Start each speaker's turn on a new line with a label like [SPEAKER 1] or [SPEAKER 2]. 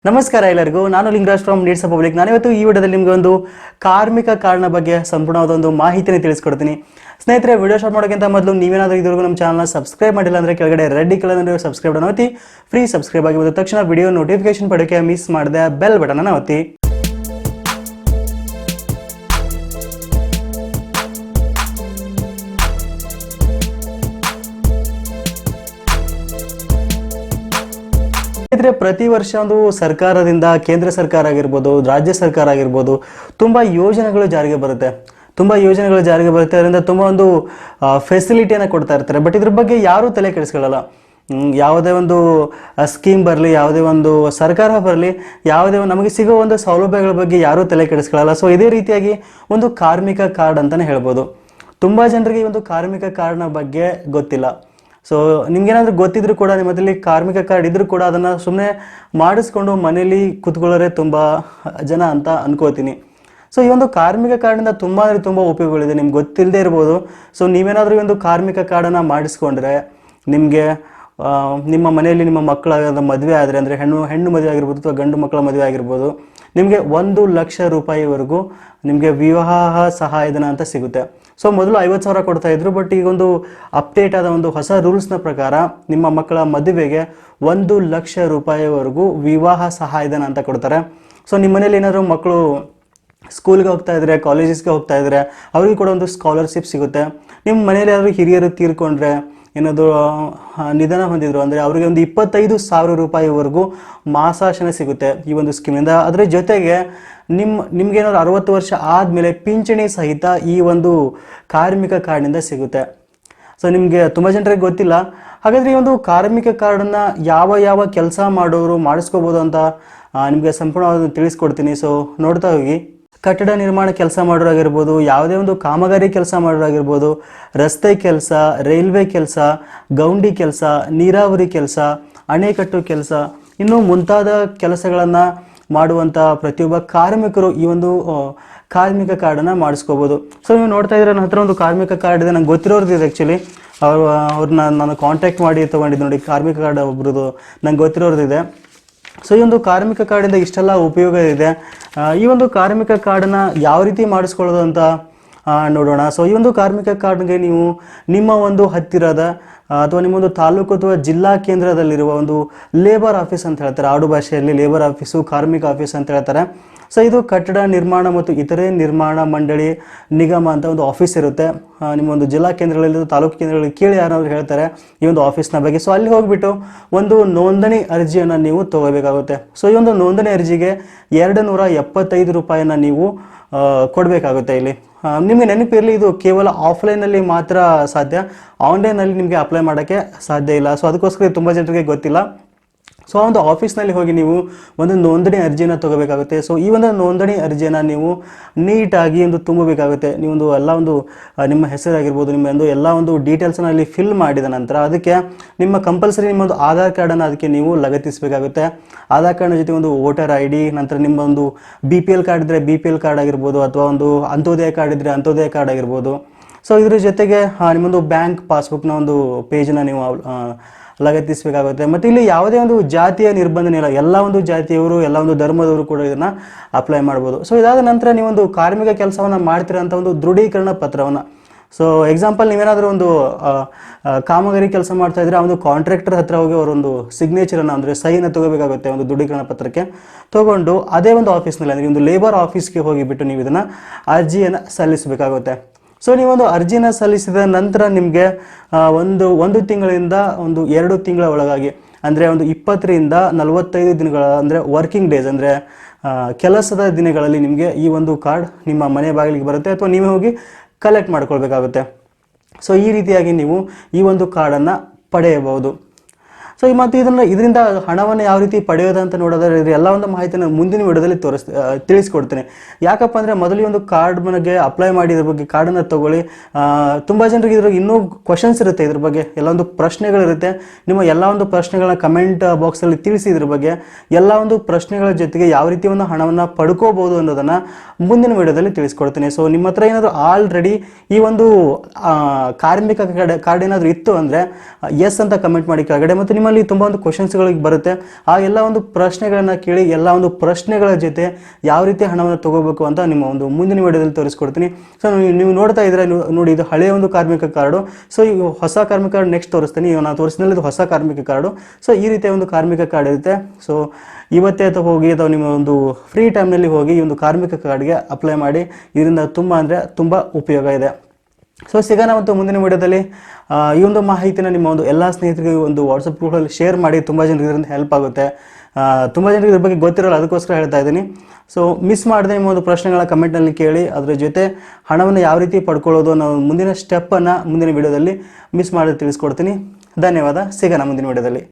[SPEAKER 1] ನಮಸ್ಕಾರ ಎಲ್ಲರಿಗೂ. ನಾನು ಲಿಂಗರಾಜ್ ಫ್ರಮ್ ನೀಡ್ಸ್ ಪಬ್ಲಿಕ್. ನಾನಿವತ್ತು ಈ ವಿಡಿಯೋದಲ್ಲಿ ನಿಮಗೆ ಒಂದು ಕಾರ್ಮಿಕ ಕಾರ್ಡ್ನ ಬಗ್ಗೆ ಸಂಪೂರ್ಣವಾದ ಒಂದು ಮಾಹಿತಿನ ತಿಳಿಸ್ಕೊಡ್ತೀನಿ. ಸ್ನೇಹಿತರೆ, ವಿಡಿಯೋ ಸ್ಟಾರ್ಟ್ ಮಾಡೋಕ್ಕಿಂತ ಮೊದಲು ನೀವೇನಾದರೂ ಇದುವರೆಗೂ ನಮ್ಮ ಚಾನಲ್ನ ಸಬ್ಸ್ಕ್ರೈಬ್ ಮಾಡಿಲ್ಲ ಅಂದರೆ ಕೆಳಗಡೆ ರೆಡ್ ಕಲರ್ ಸಬ್ಸ್ಕ್ರೈಬ್ ಬಟನ್ ಒತ್ತಿ ಫ್ರೀ ಸಬ್ಸ್ಕ್ರೈಬ್ ಆಗಿ ಬಂದ ತಕ್ಷಣ ವಿಡಿಯೋ ನೋಟಿಫಿಕೇಶನ್ ಪಡೆಯೋಕೆ ಮಿಸ್ ಮಾಡದೆ ಬೆಲ್ ಬಟನ್ ಅನ್ನು ಒತ್ತಿ. ಪ್ರತಿ ವರ್ಷ ಒಂದು ಸರ್ಕಾರದಿಂದ, ಕೇಂದ್ರ ಸರ್ಕಾರ ಆಗಿರ್ಬೋದು, ರಾಜ್ಯ ಸರ್ಕಾರ ಆಗಿರ್ಬೋದು, ತುಂಬ ಯೋಜನೆಗಳು ಜಾರಿಗೆ ಬರುತ್ತೆ. ಅದರಿಂದ ತುಂಬ ಒಂದು ಫೆಸಿಲಿಟಿಯನ್ನು ಕೊಡ್ತಾ ಇರ್ತಾರೆ. ಬಟ್ ಇದ್ರ ಬಗ್ಗೆ ಯಾರೂ ತಲೆ ಕೆಡಿಸ್ಕೊಳ್ಳಲ್ಲ. ಯಾವುದೇ ಒಂದು ಸ್ಕೀಮ್ ಬರಲಿ, ಯಾವುದೇ ಒಂದು ಸರ್ಕಾರ ಬರಲಿ, ಯಾವುದೇ ನಮಗೆ ಸಿಗೋ ಒಂದು ಸೌಲಭ್ಯಗಳ ಬಗ್ಗೆ ಯಾರೂ ತಲೆ ಕೆಡಿಸ್ಕೊಳ್ಳಲ್ಲ. ಸೊ ಇದೇ ರೀತಿಯಾಗಿ ಒಂದು ಕಾರ್ಮಿಕ ಕಾರ್ಡ್ ಅಂತಲೇ ಹೇಳ್ಬೋದು. ತುಂಬ ಜನರಿಗೆ ಈ ಒಂದು ಕಾರ್ಮಿಕ ಕಾರ್ಡ್ನ ಬಗ್ಗೆ ಗೊತ್ತಿಲ್ಲ. ಸೊ ನಿಮ್ಗೇನಾದರೂ ಗೊತ್ತಿದ್ರು ಕೂಡ, ನಿಮ್ಮ ಹತ್ರದಲ್ಲಿ ಕಾರ್ಮಿಕ ಕಾರ್ಡ್ ಇದ್ರೂ ಕೂಡ ಅದನ್ನು ಸುಮ್ಮನೆ ಮಾಡಿಸ್ಕೊಂಡು ಮನೇಲಿ ಕೂತ್ಕೊಳ್ಳೋರೆ ತುಂಬ ಜನ ಅಂತ ಅನ್ಕೋತೀನಿ. ಸೊ ಈ ಒಂದು ಕಾರ್ಮಿಕ ಕಾರ್ಡಿಂದ ತುಂಬ ಅಂದರೆ ತುಂಬ ಉಪಯೋಗಗಳಿದೆ, ನಿಮ್ಗೆ ಗೊತ್ತಿಲ್ಲದೆ ಇರ್ಬೋದು. ಸೊ ನೀವೇನಾದರೂ ಈ ಒಂದು ಕಾರ್ಮಿಕ ಕಾರ್ಡನ್ನು ಮಾಡಿಸ್ಕೊಂಡ್ರೆ ನಿಮಗೆ ನಿಮ್ಮ ಮನೆಯಲ್ಲಿ ನಿಮ್ಮ ಮಕ್ಕಳ ಮದುವೆ ಆದರೆ, ಅಂದರೆ ಹೆಣ್ಣು ಮದುವೆ ಆಗಿರ್ಬೋದು ಅಥವಾ ಗಂಡು ಮಕ್ಕಳ ಮದುವೆ ಆಗಿರ್ಬೋದು, ನಿಮಗೆ 1,00,000 ರೂಪಾಯಿವರೆಗೂ ನಿಮಗೆ ವಿವಾಹ ಸಹಾಯಧನ ಅಂತ ಸಿಗುತ್ತೆ. ಸೊ ಮೊದಲು 50,000 ಕೊಡ್ತಾ ಇದ್ರು. ಬಟ್ ಈಗ ಒಂದು ಅಪ್ಡೇಟ್ ಆದ ಒಂದು ಹೊಸ ರೂಲ್ಸ್ನ ಪ್ರಕಾರ ನಿಮ್ಮ ಮಕ್ಕಳ ಮದುವೆಗೆ 1,00,000 ರೂಪಾಯಿವರೆಗೂ ವಿವಾಹ ಸಹಾಯಧನ ಅಂತ ಕೊಡ್ತಾರೆ. ಸೊ ನಿಮ್ಮ ಮನೇಲಿ ಏನಾದರೂ ಮಕ್ಕಳು ಸ್ಕೂಲ್ಗೆ ಹೋಗ್ತಾ ಇದ್ರೆ, ಕಾಲೇಜಸ್ಗೆ ಹೋಗ್ತಾ ಇದ್ರೆ, ಅವ್ರಿಗೆ ಕೂಡ ಒಂದು ಸ್ಕಾಲರ್ಶಿಪ್ ಸಿಗುತ್ತೆ. ನಿಮ್ಮ ಮನೇಲಿ ಯಾರು ಹಿರಿಯರು ತೀರ್ಕೊಂಡ್ರೆ, ಏನಾದರೂ ನಿಧನ ಹೊಂದಿದ್ರು ಅಂದರೆ ಅವರಿಗೆ ಒಂದು 25,000 ರೂಪಾಯಿವರೆಗೂ ಮಾಸಾಶನ ಸಿಗುತ್ತೆ ಈ ಒಂದು ಸ್ಕೀಮಿಂದ. ಅದರ ಜೊತೆಗೆ ನಿಮ್ಗೇನಾದ್ರು 60 ವರ್ಷ ಆದಮೇಲೆ ಪಿಂಚಣಿ ಸಹಿತ ಈ ಒಂದು ಕಾರ್ಮಿಕ ಕಾರ್ಡ್ನಿಂದ ಸಿಗುತ್ತೆ. ಸೊ ನಿಮಗೆ ತುಂಬ ಜನರಿಗೆ ಗೊತ್ತಿಲ್ಲ. ಹಾಗಾದರೆ ಈ ಒಂದು ಕಾರ್ಮಿಕ ಕಾರ್ಡನ್ನು ಯಾವ ಕೆಲಸ ಮಾಡೋರು ಮಾಡಿಸ್ಕೋಬೋದು ಅಂತ ನಿಮಗೆ ಸಂಪೂರ್ಣವಾಗಿ ತಿಳಿಸ್ಕೊಡ್ತೀನಿ. ಸೊ ನೋಡ್ತಾ ಹೋಗಿ. ಕಟ್ಟಡ ನಿರ್ಮಾಣ ಕೆಲಸ ಮಾಡೋರಾಗಿರ್ಬೋದು, ಯಾವುದೇ ಒಂದು ಕಾಮಗಾರಿ ಕೆಲಸ ಮಾಡೋರಾಗಿರ್ಬೋದು, ರಸ್ತೆ ಕೆಲಸ, ರೈಲ್ವೆ ಕೆಲಸ, ಗೌಂಡಿ ಕೆಲಸ, ನೀರಾವರಿ ಕೆಲಸ, ಅಣೆಕಟ್ಟು ಕೆಲಸ, ಇನ್ನೂ ಮುಂತಾದ ಕೆಲಸಗಳನ್ನು ಮಾಡುವಂಥ ಪ್ರತಿಯೊಬ್ಬ ಕಾರ್ಮಿಕರು ಈ ಒಂದು ಕಾರ್ಮಿಕ ಕಾರ್ಡನ್ನು ಮಾಡಿಸ್ಕೋಬೋದು. ಸೊ ನೀವು ನೋಡ್ತಾ ಇದ್ರೆ ನನ್ನ ಹತ್ರ ಒಂದು ಕಾರ್ಮಿಕ ಕಾರ್ಡ್ ಇದೆ, ನಂಗೆ ಗೊತ್ತಿರೋರ್ದಿದೆ. ಆ್ಯಕ್ಚುಲಿ ಅವ್ರನ್ನ ನಾನು ಕಾಂಟ್ಯಾಕ್ಟ್ ಮಾಡಿ ತೊಗೊಂಡಿದ್ದು ನೋಡಿ. ಕಾರ್ಮಿಕ ಕಾರ್ಡ್ ಒಬ್ರದ್ದು ನಂಗೆ ಗೊತ್ತಿರೋರ್ದಿದೆ. ಸೊ ಈ ಒಂದು ಕಾರ್ಮಿಕ ಕಾರ್ಡಿಂದ ಇಷ್ಟೆಲ್ಲ ಉಪಯೋಗ ಇದೆ. ಈ ಒಂದು ಕಾರ್ಮಿಕ ಕಾರ್ಡನ್ನು ಯಾವ ರೀತಿ ಮಾಡಿಸ್ಕೊಳ್ಳೋದು ಅಂತ ನೋಡೋಣ. ಸೊ ಈ ಒಂದು ಕಾರ್ಮಿಕ ಕಾರ್ಡ್ಗೆ ನೀವು ನಿಮ್ಮ ಒಂದು ಹತ್ತಿರದ ಅಥವಾ ನಿಮ್ಮೊಂದು ತಾಲೂಕು ಅಥವಾ ಜಿಲ್ಲಾ ಕೇಂದ್ರದಲ್ಲಿರುವ ಒಂದು ಲೇಬರ್ ಆಫೀಸ್ ಅಂತ ಹೇಳ್ತಾರೆ, ಆಡು ಭಾಷೆಯಲ್ಲಿ ಲೇಬರ್ ಆಫೀಸು, ಕಾರ್ಮಿಕ ಆಫೀಸ್ ಅಂತ ಹೇಳ್ತಾರೆ. ಸೊ ಇದು ಕಟ್ಟಡ ನಿರ್ಮಾಣ ಮತ್ತು ಇತರೆ ನಿರ್ಮಾಣ ಮಂಡಳಿ ನಿಗಮ ಅಂತ ಒಂದು ಆಫೀಸ್ ಇರುತ್ತೆ. ನಿಮ್ಮ ಒಂದು ಜಿಲ್ಲಾ ಕೇಂದ್ರಗಳಲ್ಲಿ, ತಾಲೂಕು ಕೇಂದ್ರಗಳಲ್ಲಿ ಕೇಳಿ ಯಾರಾದರೂ ಹೇಳ್ತಾರೆ ಈ ಒಂದು ಆಫೀಸ್ನ ಬಗ್ಗೆ. ಸೊ ಅಲ್ಲಿ ಹೋಗಿಬಿಟ್ಟು ಒಂದು ನೋಂದಣಿ ಅರ್ಜಿಯನ್ನು ನೀವು ತೊಗೋಬೇಕಾಗುತ್ತೆ. ಸೊ ಈ ಒಂದು ನೋಂದಣಿ ಅರ್ಜಿಗೆ 275 ರೂಪಾಯಿನ ನೀವು ಕೊಡಬೇಕಾಗುತ್ತೆ. ಇಲ್ಲಿ ನಿಮಗೆ ನೆನಪಿರಲಿ, ಇದು ಕೇವಲ ಆಫ್ಲೈನಲ್ಲಿ ಮಾತ್ರ ಸಾಧ್ಯ, ಆನ್ಲೈನಲ್ಲಿ ನಿಮಗೆ ಅಪ್ಲೈ ಮಾಡೋಕ್ಕೆ ಸಾಧ್ಯ ಇಲ್ಲ. ಸೊ ಅದಕ್ಕೋಸ್ಕರ ತುಂಬ ಜನರಿಗೆ ಗೊತ್ತಿಲ್ಲ. ಸೊ ಆ ಒಂದು ಆಫೀಸ್ನಲ್ಲಿ ಹೋಗಿ ನೀವು ಒಂದು ನೋಂದಣಿ ಅರ್ಜಿಯನ್ನು ತೊಗೋಬೇಕಾಗುತ್ತೆ. ಸೊ ಈ ಒಂದು ನೋಂದಣಿ ಅರ್ಜಿಯನ್ನು ನೀವು ನೀಟಾಗಿ ಒಂದು ತುಂಬಬೇಕಾಗುತ್ತೆ. ನೀವೊಂದು ಎಲ್ಲ ಒಂದು ನಿಮ್ಮ ಹೆಸರಾಗಿರ್ಬೋದು, ನಿಮ್ಮ ಒಂದು ಎಲ್ಲ ಒಂದು ಡೀಟೇಲ್ಸನ್ನು ಅಲ್ಲಿ ಫಿಲ್ ಮಾಡಿದ ನಂತರ ಅದಕ್ಕೆ ನಿಮ್ಮ ಕಂಪಲ್ಸರಿ ನಿಮ್ಮೊಂದು ಆಧಾರ್ ಕಾರ್ಡನ್ನು ಅದಕ್ಕೆ ನೀವು ಲಗತ್ತಿಸಬೇಕಾಗುತ್ತೆ. ಆಧಾರ್ ಕಾರ್ಡ್ನ ಜೊತೆ ಒಂದು ವೋಟರ್ ID, ನಂತರ ನಿಮ್ಮ ಒಂದು BPL ಕಾರ್ಡ್ ಇದ್ದರೆ BPL ಕಾರ್ಡ್ ಆಗಿರ್ಬೋದು, ಅಥವಾ ಒಂದು ಅಂತ್ಯೋದಯ ಕಾರ್ಡ್ ಇದ್ದರೆ ಅಂತ್ಯೋದಯ ಕಾರ್ಡ್ ಆಗಿರ್ಬೋದು. ಸೊ ಇದ್ರ ಜೊತೆಗೆ ನಿಮ್ಮೊಂದು ಬ್ಯಾಂಕ್ ಪಾಸ್ಬುಕ್ನ ಒಂದು ಪೇಜನ್ನು ನೀವು ಲಗತ್ತಿಸಬೇಕಾಗುತ್ತೆ. ಮತ್ತು ಇಲ್ಲಿ ಯಾವುದೇ ಒಂದು ಜಾತಿಯ ನಿರ್ಬಂಧನೆ ಇಲ್ಲ, ಎಲ್ಲ ಒಂದು ಜಾತಿಯವರು, ಎಲ್ಲ ಒಂದು ಧರ್ಮದವರು ಕೂಡ ಇದನ್ನು ಅಪ್ಲೈ ಮಾಡ್ಬೋದು. ಸೊ ಇದಾದ ನಂತರ ನೀವೊಂದು ಕಾರ್ಮಿಕ ಕೆಲಸವನ್ನು ಮಾಡ್ತೀರಂಥ ಒಂದು ದೃಢೀಕರಣ ಪತ್ರವನ್ನು, ಸೊ ಎಕ್ಸಾಂಪಲ್ ನೀವೇನಾದರೂ ಒಂದು ಕಾಮಗಾರಿ ಕೆಲಸ ಮಾಡ್ತಾ ಇದ್ರೆ, ಆ ಒಂದು ಕಾಂಟ್ರಾಕ್ಟರ್ ಹತ್ರ ಹೋಗಿ ಅವರೊಂದು ಸಿಗ್ನೇಚರನ್ನು ಅಂದರೆ ಸೈನ ತೊಗೋಬೇಕಾಗುತ್ತೆ ಒಂದು ದೃಢೀಕರಣ ಪತ್ರಕ್ಕೆ. ತೊಗೊಂಡು ಅದೇ ಒಂದು ಆಫೀಸ್ನಲ್ಲಿ, ಅಂದರೆ ಒಂದು ಲೇಬರ್ ಆಫೀಸ್ಗೆ ಹೋಗಿಬಿಟ್ಟು ನೀವು ಇದನ್ನು ಅರ್ಜಿಯನ್ನು ಸಲ್ಲಿಸಬೇಕಾಗುತ್ತೆ. ಸೊ ನೀವೊಂದು ಅರ್ಜಿನ ಸಲ್ಲಿಸಿದ ನಂತರ ನಿಮಗೆ ಒಂದು ತಿಂಗಳಿಂದ 2 ತಿಂಗಳ ಒಳಗಾಗಿ, ಅಂದರೆ ಒಂದು 20 ರಿಂದ 45 ದಿನಗಳ, ಅಂದರೆ ವರ್ಕಿಂಗ್ ಡೇಸ್, ಅಂದರೆ ಕೆಲಸದ ದಿನಗಳಲ್ಲಿ ನಿಮಗೆ ಈ ಒಂದು ಕಾರ್ಡ್ ನಿಮ್ಮ ಮನೆ ಬಾಗಿಲಿಗೆ ಬರುತ್ತೆ, ಅಥವಾ ನೀವೇ ಹೋಗಿ ಕಲೆಕ್ಟ್ ಮಾಡ್ಕೊಳ್ಬೇಕಾಗುತ್ತೆ. ಸೊ ಈ ರೀತಿಯಾಗಿ ನೀವು ಈ ಒಂದು ಕಾರ್ಡನ್ನು ಪಡೆಯಬಹುದು. ಸೊ ಮತ್ತು ಇದರಿಂದ ಹಣವನ್ನು ಯಾವ ರೀತಿ ಪಡೆಯೋದು ಅಂತ ನೋಡೋದಾದ್ರೆ, ಎಲ್ಲ ಒಂದು ಮಾಹಿತಿನ ಮುಂದಿನ ವಿಡಿಯೋದಲ್ಲಿ ತಿಳಿಸ್ಕೊಡ್ತೇನೆ. ಯಾಕಪ್ಪ ಅಂದರೆ ಮೊದಲು ಈ ಒಂದು ಕಾರ್ಡ್ ಬಗ್ಗೆ ಅಪ್ಲೈ ಮಾಡಿ ಇದ್ರ ಬಗ್ಗೆ ಕಾರ್ಡನ್ನು ತೊಗೊಳ್ಳಿ. ತುಂಬ ಜನರಿಗೆ ಇದ್ರಾಗ ಇನ್ನೂ ಕ್ವಶನ್ಸ್ ಇರುತ್ತೆ, ಇದ್ರ ಬಗ್ಗೆ ಎಲ್ಲ ಒಂದು ಪ್ರಶ್ನೆಗಳಿರುತ್ತೆ. ನಿಮ್ಮ ಎಲ್ಲ ಒಂದು ಪ್ರಶ್ನೆಗಳನ್ನ ಕಮೆಂಟ್ ಬಾಕ್ಸಲ್ಲಿ ತಿಳಿಸಿ. ಇದ್ರ ಬಗ್ಗೆ ಎಲ್ಲ ಒಂದು ಪ್ರಶ್ನೆಗಳ ಜೊತೆಗೆ ಯಾವ ರೀತಿ ಒಂದು ಹಣವನ್ನು ಪಡ್ಕೋಬೋದು ಅನ್ನೋದನ್ನು ಮುಂದಿನ ವಿಡಿಯೋದಲ್ಲಿ ತಿಳಿಸ್ಕೊಡ್ತೀನಿ. ಸೊ ನಿಮ್ಮ ಹತ್ರ ಏನಾದರೂ ಆಲ್ರೆಡಿ ಈ ಒಂದು ಕಾರ್ಮಿಕ ಕಾರ್ಡ್ ಏನಾದರೂ ಇತ್ತು ಅಂದರೆ ಎಸ್ ಅಂತ ಕಮೆಂಟ್ ಮಾಡಿ ಕೆಳಗಡೆ. ಮತ್ತು ಎಕ್ಸಾಮಲ್ಲಿ ತುಂಬ ಒಂದು ಕ್ವಶನ್ಸ್ಗಳಿಗೆ ಬರುತ್ತೆ. ಆ ಎಲ್ಲ ಒಂದು ಪ್ರಶ್ನೆಗಳನ್ನು ಕೇಳಿ ಎಲ್ಲ ಒಂದು ಪ್ರಶ್ನೆಗಳ ಜೊತೆ ಯಾವ ರೀತಿ ಹಣವನ್ನು ತಗೋಬೇಕು ಅಂತ ನಿಮ್ಮ ಒಂದು ಮುಂದಿನ ವಿಡಿಯೋದಲ್ಲಿ ತೋರಿಸ್ಕೊಡ್ತೀನಿ. ಸೊ ನೀವು ನೋಡ್ತಾ ಇದ್ರೆ ನೋಡಿ, ಇದು ಹಳೆಯ ಒಂದು ಕಾರ್ಮಿಕ ಕಾರ್ಡು. ಸೊ ಈಗ ಹೊಸ ಕಾರ್ಮಿಕ ಕಾರ್ಡ್ ನೆಕ್ಸ್ಟ್ ತೋರಿಸ್ತೀನಿ. ಈಗ ನಾನು ತೋರಿಸಿದಲ್ಲಿ ಇದು ಹೊಸ ಕಾರ್ಮಿಕ ಕಾರ್ಡು. ಸೊ ಈ ರೀತಿಯ ಒಂದು ಕಾರ್ಮಿಕ ಕಾರ್ಡ್ ಇರುತ್ತೆ. ಸೊ ಇವತ್ತೇ ಅಥವಾ ಹೋಗಿ ಅಥವಾ ನಿಮ್ಮ ಒಂದು ಫ್ರೀ ಟೈಮ್ನಲ್ಲಿ ಹೋಗಿ ಈ ಒಂದು ಕಾರ್ಮಿಕ ಕಾರ್ಡ್ಗೆ ಅಪ್ಲೈ ಮಾಡಿ. ಇದರಿಂದ ತುಂಬ ಅಂದರೆ ತುಂಬ ಉಪಯೋಗ ಇದೆ. ಸೊ ಸಿಗೋಣ ಮತ್ತು ಮುಂದಿನ ವಿಡಿಯೋದಲ್ಲಿ. ಈ ಒಂದು ಮಾಹಿತಿನ ನಿಮ್ಮ ಒಂದು ಎಲ್ಲ ಸ್ನೇಹಿತರಿಗೆ ಒಂದು ವಾಟ್ಸಪ್ ಗ್ರೂಪಲ್ಲಿ ಶೇರ್ ಮಾಡಿ. ತುಂಬ ಜನರಿಗೆ ಇದರಿಂದ ಹೆಲ್ಪ್ ಆಗುತ್ತೆ. ತುಂಬ ಜನರಿಗೆ ಇದ್ರ ಬಗ್ಗೆ ಗೊತ್ತಿರೋಲ್ಲ, ಅದಕ್ಕೋಸ್ಕರ ಹೇಳ್ತಾ ಇದ್ದೀನಿ. ಸೊ ಮಿಸ್ ಮಾಡದೆ ನಿಮ್ಮ ಒಂದು ಪ್ರಶ್ನೆಗಳ ಕಮೆಂಟ್ನಲ್ಲಿ ಕೇಳಿ. ಅದರ ಜೊತೆ ಹಣವನ್ನು ಯಾವ ರೀತಿ ಪಡ್ಕೊಳ್ಳೋದು ಅನ್ನೋ ಮುಂದಿನ ಸ್ಟೆಪ್ಪನ್ನು ಮುಂದಿನ ವಿಡಿಯೋದಲ್ಲಿ ಮಿಸ್ ಮಾಡದೆ ತಿಳಿಸ್ಕೊಡ್ತೀನಿ. ಧನ್ಯವಾದ. ಸಿಗೋಣ ಮುಂದಿನ ವಿಡಿಯೋದಲ್ಲಿ.